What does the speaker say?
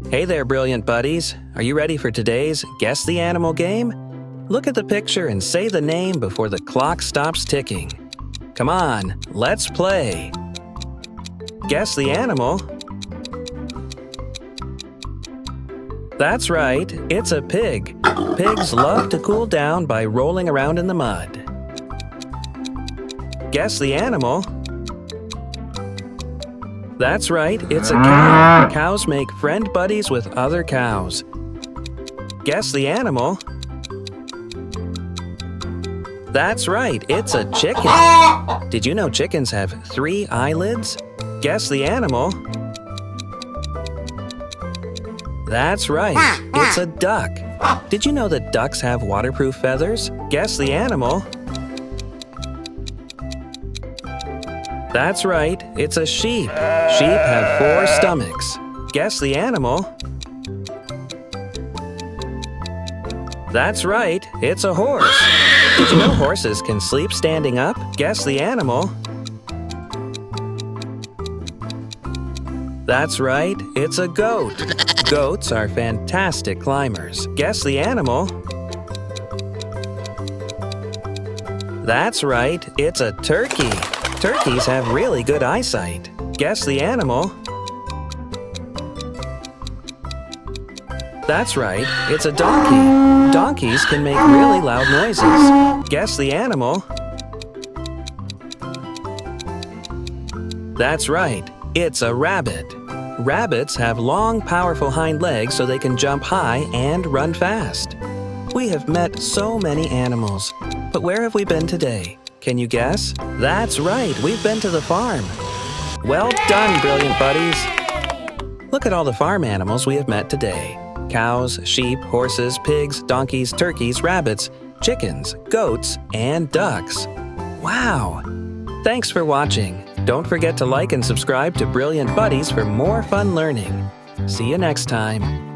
Hey there, brilliant buddies. Are you ready for today's Guess the Animal game? Look at the picture and say the name before the clock stops ticking. Come on, let's play. Guess the animal. That's right, it's a pig. Pigs love to cool down by rolling around in the mud. Guess the animal. That's right, it's a cow. Cows make friend buddies with other cows. Guess the animal. That's right, it's a chicken. Did you know chickens have 3 eyelids? Guess the animal. That's right, it's a duck. Did you know that ducks have waterproof feathers? Guess the animal. That's right, it's a sheep. Sheep have 4 stomachs. Guess the animal. That's right, it's a horse. Did you know horses can sleep standing up? Guess the animal. That's right, it's a goat. Goats are fantastic climbers. Guess the animal. That's right, it's a turkey. Turkeys have really good eyesight. Guess the animal. That's right, it's a donkey. Donkeys can make really loud noises. Guess the animal. That's right, it's a rabbit. Rabbits have long, powerful hind legs so they can jump high and run fast. We have met so many animals, but where have we been today? Can you guess? That's right, we've been to the farm. Well done, brilliant buddies! Look at all the farm animals we have met today. Cows, sheep, horses, pigs, donkeys, turkeys, rabbits, chickens, goats, and ducks. Wow! Thanks for watching. Don't forget to like and subscribe to Brilliant Buddies for more fun learning. See you next time.